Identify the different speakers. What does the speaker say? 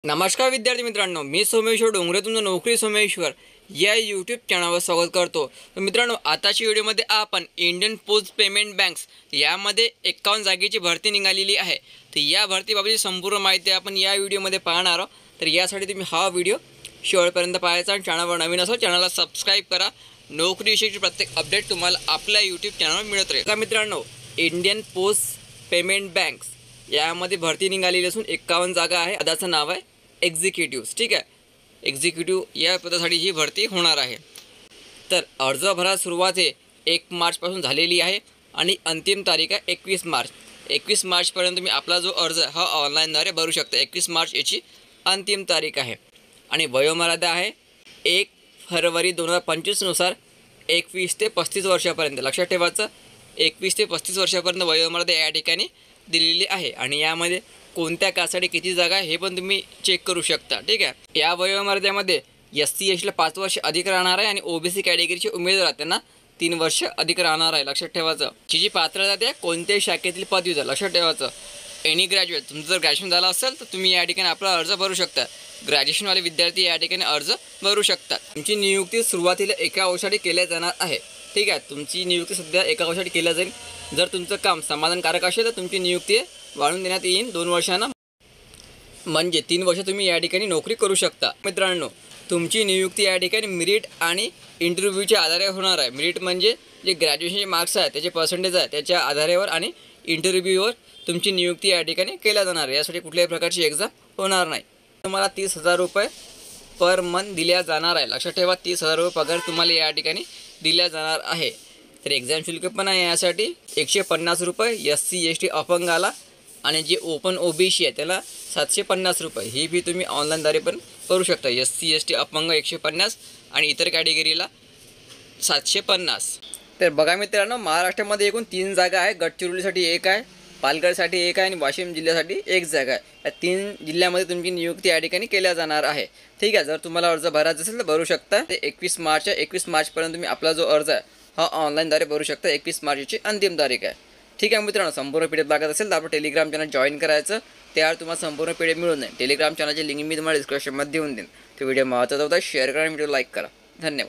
Speaker 1: नमस्कार विद्यार्थी मित्रांनो, मी सोमेश्वर डोंगरे तुमचं नोकरी सोमेश्वर या यूट्यूब चॅनलवर स्वागत करतो। तर मित्रांनो, आताच्या व्हिडिओमध्ये आपण इंडियन पोस्ट पेमेंट बँक्स यामध्ये 51 जागेची भरती निघालेली आहे। तर या भरतीबाबतची संपूर्ण माहिती आपण या व्हिडिओमध्ये पाहणार आहोत। तर यासाठी तुम्ही हा व्हिडिओ शेवटपर्यंत पाहायचा आणि चॅनलवर नवीन असाल चॅनलला सबस्क्राइब करा। नोकरीविषयीची प्रत्येक अपडेट तुम्हाला आपल्या यूट्यूब चॅनलवर मिळत राहील। तर मित्रांनो, इंडियन पोस्ट पेमेंट बँक्स यामध्ये भरती निघालेली असून 51 जागा आहे। पदाचं नाव आहे एक्झिक्युटिव्ह। ठीक आहे, एक्झिक्युटिव्ह या पदासाठी ही भरती होणार आहे। तर अर्ज भरायला सुरुवात आहे 1 मार्चपासून झालेली आहे आणि अंतिम तारीख आहे 21 मार्च। 21 मार्चपर्यंत तुम्ही आपला जो अर्ज हा ऑनलाईनद्वारे भरू शकता। 21 मार्च याची अंतिम तारीख आहे आणि वयोमर्यादा आहे 1 फरवरी 2025 नुसार 21 ते 35 वर्षापर्यंत। लक्षात ठेवायचं, 21 ते 35 वर्षापर्यंत वयोमर्यादा या ठिकाणी दिलेली आहे आणि यामध्ये कोणत्या कास्टसाठी किती जागा आहे हे पण तुम्ही चेक करू शकता। ठीक आहे, या वयोमर्यादेमध्ये SC STला 5 वर्ष अधिक राहणार आहे आणि OBC कॅटेगरीचे उमेदवार त्यांना 3 वर्ष अधिक राहणार आहे। लक्षात ठेवायचं, जी पात्रता आहे कोणत्याही शाखेतील पदवीधर। लक्षात ठेवायचं, एनी ग्रॅज्युएट, तुमचं जर ग्रॅज्युएशन झालं असेल तर तुम्ही या ठिकाणी आपला अर्ज भरू शकता। ग्रॅज्युएशनवाले विद्यार्थी या ठिकाणी अर्ज भरू शकतात। तुमची नियुक्ती सुरुवातीला एका वर्षासाठी केली जाणार आहे। ठीक आहे, तुमची नियुक्ती सध्या एका वर्षासाठी केली जाईल। जर तुमचं काम समाधानकारक असेल तर तुमची नियुक्ती वाढवून देण्यात येईल 2 वर्षांना, म्हणजे 3 वर्ष तुम्ही या ठिकाणी नोकरी करू शकता। मित्रांनो, तुमची नियुक्ती या ठिकाणी मेरिट आणि इंटरव्ह्यूच्या आधारे होणार आहे। मेरिट म्हणजे जे ग्रॅज्युएशनचे मार्क्स आहेत त्याचे पर्सेंटेज आहे त्याच्या आधारावर आणि इंटरव्ह्यूवर तुमची नियुक्ती या ठिकाणी केल्या जाणार आहे। यासाठी कुठल्याही प्रकारची एक्झाम होणार नाही। तुम्हाला 30,000 रुपये पर मंथ दिल्या जाणार आहे। लक्षात ठेवा, 30,000 रुपये पगार तुम्हाला या ठिकाणी दिल्या जाणार आहे। तर एक्झाम शुल्क पण आहे यासाठी 150 रुपये SC ST अपंगाला आणि जे ओपन OBC आहे त्याला 750 रुपये। ही फी तुम्ही ऑनलाईनद्वारे पण करू शकता। SC ST अपंग 150 आणि इतर कॅटेगरीला 750। तर बघा मित्रांनो, महाराष्ट्रामध्ये एकूण 3 जागा आहे। गडचिरोलीसाठी 1 आहे, पालघरसाठी 1 आहे आणि वाशिम जिल्ह्यासाठी 1 जागा आहे। या 3 जिल्ह्यामध्ये तुमची नियुक्ती या ठिकाणी केल्या जाणार आहे। ठीक आहे, जर तुम्हाला अर्ज भरायचा असेल तर भरू शकता। ते 21 मार्च आहे, 21 मार्चपर्यंत तुम्ही आपला जो अर्ज आहे हा ऑनलाईनद्वारे भरू शकता। 21 मार्चची अंतिम तारीख आहे। ठीक आहे मित्रांनो, संपूर्ण PDF लागत असेल तर आपण टेलिग्राम चॅनल जॉईन करायचं। त्यावर तुम्हाला संपूर्ण PDF मिळून जाईल। टेलिग्राम चॅनलची लिंक मी तुम्हाला डिस्क्रिप्शनमध्ये देऊन देईन। तो व्हिडिओ महत्त्वाचा होता, शेअर करा आणि व्हिडिओ लाईक करा। धन्यवाद।